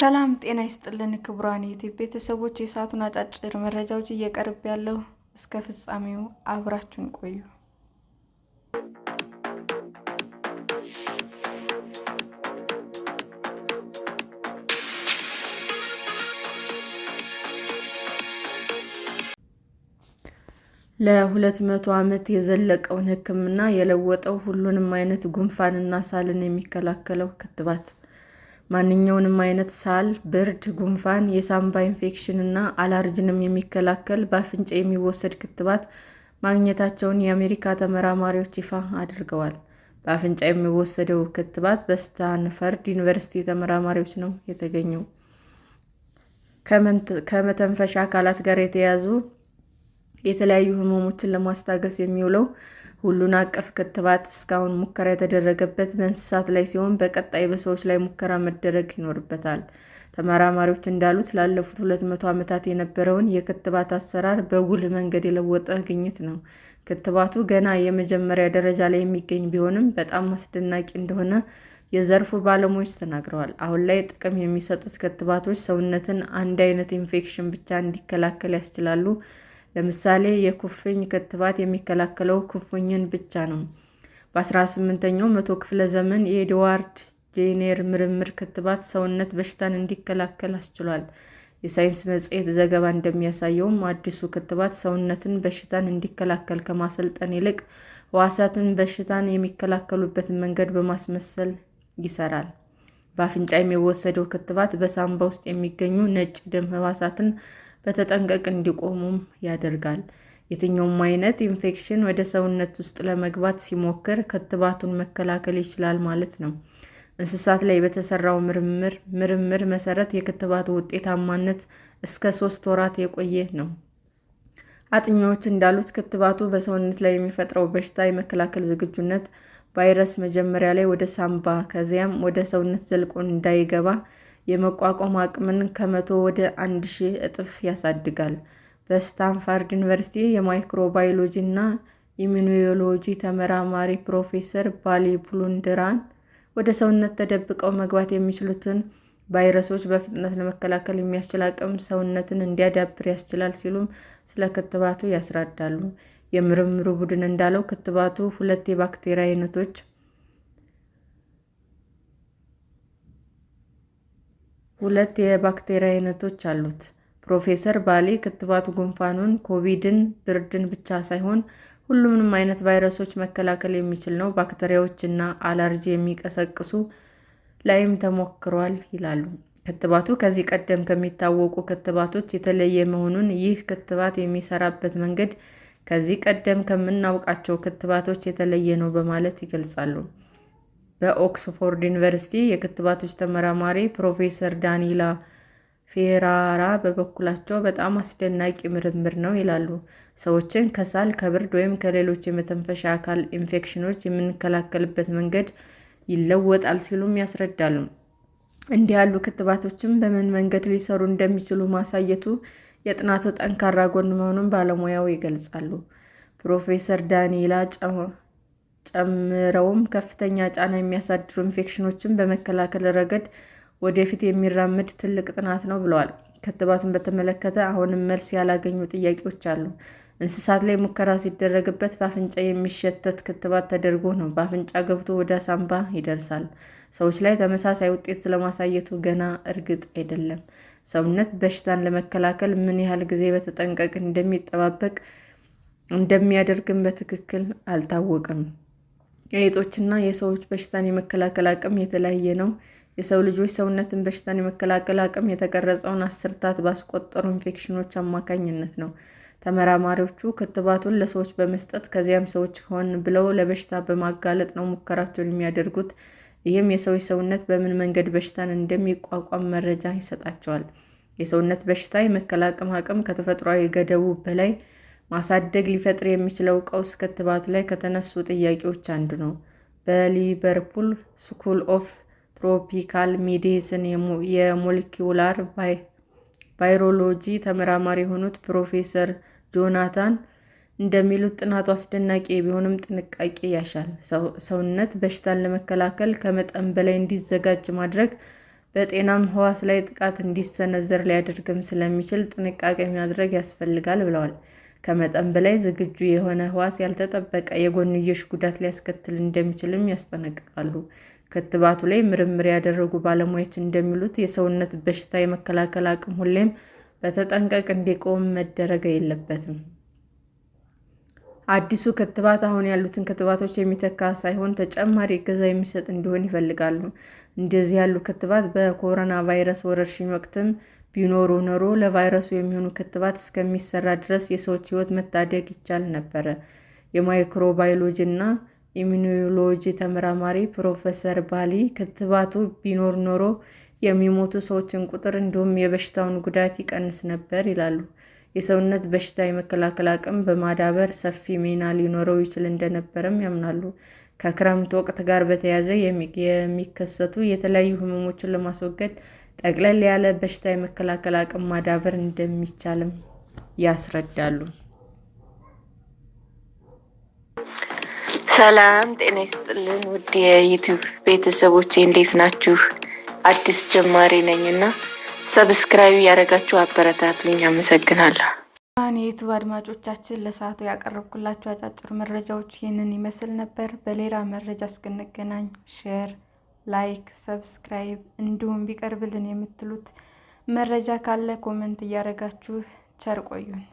ሰላም ጤና ይስጥልን ክቡራን የዩቲዩብ ቤተሰቦች፣ የሰዓቱን አጫጭር መረጃዎች እየቀርብ ያለው እስከ ፍጻሜው አብራችሁን ቆዩ። ለ200 ዓመት የዘለቀውን ሕክምና የለወጠው ሁሉንም አይነት ጉንፋንና ሳልን የሚከላከለው ክትባት ማንኛውንም አይነት ሳል፣ ብርድ፣ ጉንፋን፣ የሳንባ ኢንፌክሽን እና አለርጂንም የሚከላከል በአፍንጫ የሚወሰድ ክትባት ማግኘታቸውን የአሜሪካ ተመራማሪዎች ይፋ አድርገዋል። በአፍንጫ የሚወሰደው ክትባት በስታንፈርድ ዩኒቨርሲቲ ተመራማሪዎች ነው የተገኘው። ከመተንፈሻ አካላት ጋር የተያያዙ የተለያዩ ህመሞችን ለማስታገስ የሚውለው ሁሉን አቀፍ ክትባት እስካሁን ሙከራ የተደረገበት በእንስሳት ላይ ሲሆን በቀጣይ በሰዎች ላይ ሙከራ መደረግ ይኖርበታል። ተመራማሪዎች እንዳሉት ላለፉት 200 ዓመታት የነበረውን የክትባት አሰራር በጉልህ መንገድ የለወጠ ግኝት ነው። ክትባቱ ገና የመጀመሪያ ደረጃ ላይ የሚገኝ ቢሆንም በጣም አስደናቂ እንደሆነ የዘርፉ ባለሙያዎች ተናግረዋል። አሁን ላይ ጥቅም የሚሰጡት ክትባቶች ሰውነትን አንድ አይነት ኢንፌክሽን ብቻ እንዲከላከል ያስችላሉ። ለምሳሌ የኩፍኝ ክትባት የሚከላከለው ኩፍኝን ብቻ ነው። በ18ኛው መቶ ክፍለ ዘመን የኤድዋርድ ጄነር ምርምር ክትባት ሰውነት በሽታን እንዲከላከል አስችሏል። የሳይንስ መጽሔት ዘገባ እንደሚያሳየውም አዲሱ ክትባት ሰውነትን በሽታን እንዲከላከል ከማሰልጠን ይልቅ ሕዋሳትን በሽታን የሚከላከሉበትን መንገድ በማስመሰል ይሰራል። በአፍንጫ የሚወሰደው ክትባት በሳንባ ውስጥ የሚገኙ ነጭ ደም ሕዋሳትን በተጠንቀቅ እንዲቆሙም ያደርጋል። የትኛውም አይነት ኢንፌክሽን ወደ ሰውነት ውስጥ ለመግባት ሲሞክር ክትባቱን መከላከል ይችላል ማለት ነው። እንስሳት ላይ በተሰራው ምርምር መሰረት የክትባቱ ውጤታማነት እስከ 3 ወራት የቆየ ነው። አጥኚዎች እንዳሉት ክትባቱ በሰውነት ላይ የሚፈጥረው በሽታ የመከላከል ዝግጁነት ቫይረስ መጀመሪያ ላይ ወደ ሳንባ ከዚያም ወደ ሰውነት ዘልቆ እንዳይገባ የመቋቋም አቅምን ከ100 ወደ 1000 እጥፍ ያሳድጋል። በስታንፈርድ ዩኒቨርሲቲ የማይክሮባዮሎጂ እና ኢሚዩኖሎጂ ተመራማሪ ፕሮፌሰር ባሊ ቡሉንድራን ወደ ሰውነት ተደብቀው መግባት የሚችሉትን ቫይረሶች በፍጥነት ለመከላከል የሚያስችል አቅም ሰውነትን እንዲያዳብር ያስችላል ሲሉም ስለ ክትባቱ ያስረዳሉ። የምርምሩ ቡድን እንዳለው ክትባቱ ሁለት የባክቴሪያ አይነቶች አሉት። ፕሮፌሰር ባሊ ክትባቱ ጉንፋንን፣ ኮቪድን፣ ብርድን ብቻ ሳይሆን ሁሉንም አይነት ቫይረሶች መከላከል የሚችል ነው። ባክቴሪያዎች እና አለርጂ የሚቀሰቅሱ ላይም ተሞክሯል ይላሉ። ክትባቱ ከዚህ ቀደም ከሚታወቁ ክትባቶች የተለየ መሆኑን፣ ይህ ክትባት የሚሰራበት መንገድ ከዚህ ቀደም ከምናውቃቸው ክትባቶች የተለየ ነው በማለት ይገልጻሉ። በኦክስፎርድ ዩኒቨርሲቲ የክትባቶች ተመራማሪ ፕሮፌሰር ዳኒላ ፌራራ በበኩላቸው በጣም አስደናቂ ምርምር ነው ይላሉ። ሰዎችን ከሳል፣ ከብርድ ወይም ከሌሎች የመተንፈሻ አካል ኢንፌክሽኖች የምንከላከልበት መንገድ ይለወጣል ሲሉም ያስረዳሉ። እንዲህ ያሉ ክትባቶችም በምን መንገድ ሊሰሩ እንደሚችሉ ማሳየቱ የጥናቱ ጠንካራ ጎን መሆኑን ባለሙያው ይገልጻሉ። ፕሮፌሰር ዳኒላ ጨምረውም ከፍተኛ ጫና የሚያሳድሩ ኢንፌክሽኖችን በመከላከል ረገድ ወደፊት የሚራመድ ትልቅ ጥናት ነው ብለዋል። ክትባቱን በተመለከተ አሁንም መልስ ያላገኙ ጥያቄዎች አሉ። እንስሳት ላይ ሙከራ ሲደረግበት በአፍንጫ የሚሸተት ክትባት ተደርጎ ነው በአፍንጫ ገብቶ ወደ ሳንባ ይደርሳል። ሰዎች ላይ ተመሳሳይ ውጤት ስለማሳየቱ ገና እርግጥ አይደለም። ሰውነት በሽታን ለመከላከል ምን ያህል ጊዜ በተጠንቀቅ እንደሚያደርግም በትክክል አልታወቀም። የአይጦችና የሰዎች በሽታን የመከላከል አቅም የተለያየ ነው። የሰው ልጆች ሰውነትን በሽታን የመከላከል አቅም የተቀረጸውን አስርታት ባስቆጠሩ ኢንፌክሽኖች አማካኝነት ነው። ተመራማሪዎቹ ክትባቱን ለሰዎች በመስጠት ከዚያም ሰዎች ሆን ብለው ለበሽታ በማጋለጥ ነው ሙከራቸውን የሚያደርጉት። ይህም የሰዎች ሰውነት በምን መንገድ በሽታን እንደሚቋቋም መረጃ ይሰጣቸዋል። የሰውነት በሽታ የመከላከል አቅም ከተፈጥሯዊ ገደቡ በላይ ማሳደግ ሊፈጥር የሚችለው ቀውስ ክትባቱ ላይ ከተነሱ ጥያቄዎች አንዱ ነው። በሊቨርፑል ስኩል ኦፍ ትሮፒካል ሜዲሲን የሞለኪውላር ቫይሮሎጂ ተመራማሪ የሆኑት ፕሮፌሰር ጆናታን እንደሚሉት ጥናቱ አስደናቂ ቢሆንም ጥንቃቄ ያሻል። ሰውነት በሽታን ለመከላከል ከመጠን በላይ እንዲዘጋጅ ማድረግ በጤናም ሕዋስ ላይ ጥቃት እንዲሰነዘር ሊያደርግም ስለሚችል ጥንቃቄ ማድረግ ያስፈልጋል ብለዋል። ከመጠን በላይ ዝግጁ የሆነ ሕዋስ ያልተጠበቀ የጎንዮሽ ጉዳት ሊያስከትል እንደሚችልም ያስጠነቅቃሉ። ክትባቱ ላይ ምርምር ያደረጉ ባለሙያዎች እንደሚሉት የሰውነት በሽታ የመከላከል አቅም ሁሌም በተጠንቀቅ እንዲቆም መደረግ የለበትም። አዲሱ ክትባት አሁን ያሉትን ክትባቶች የሚተካ ሳይሆን ተጨማሪ እገዛ የሚሰጥ እንዲሆን ይፈልጋሉ። እንደዚህ ያሉ ክትባት በኮሮና ቫይረስ ወረርሽኝ ወቅትም ቢኖሩ ኖሮ ለቫይረሱ የሚሆን ክትባት እስከሚሰራ ድረስ የሰዎች ሕይወት መታደግ ይቻል ነበር። የማይክሮባዮሎጂ እና ኢሚዩኖሎጂ ተመራማሪ ፕሮፌሰር ባሊ ክትባቱ ቢኖር ኖሮ የሚሞቱ ሰዎችን ቁጥር እንዲሁም የበሽታውን ጉዳት ይቀንስ ነበር ይላሉ። የሰውነት በሽታ የመከላከል አቅም በማዳበር ሰፊ ሚና ሊኖረው ይችል እንደነበረም ያምናሉ። ከክረምት ወቅት ጋር በተያያዘ የሚከሰቱ የተለያዩ ህመሞችን ለማስወገድ ጠቅለል ያለ በሽታ የመከላከል አቅም ማዳበር እንደሚቻልም ያስረዳሉ። ሰላም ጤና ይስጥልን ውድ የዩቲዩብ ቤተሰቦቼ እንዴት ናችሁ? አዲስ ጀማሪ ነኝና ሰብስክራይብ ያደረጋችሁ አበረታቱኝ። አመሰግናለሁ። የዩቲዩብ አድማጮቻችን ለሰዓቱ ያቀረብኩላችሁ አጫጭር መረጃዎች ይህንን ይመስል ነበር። በሌላ መረጃ እስክንገናኝ ሼር፣ ላይክ፣ ሰብስክራይብ እንዲሁም ቢቀርብልን የምትሉት መረጃ ካለ ኮሜንት እያደረጋችሁ ቸር ቆዩን።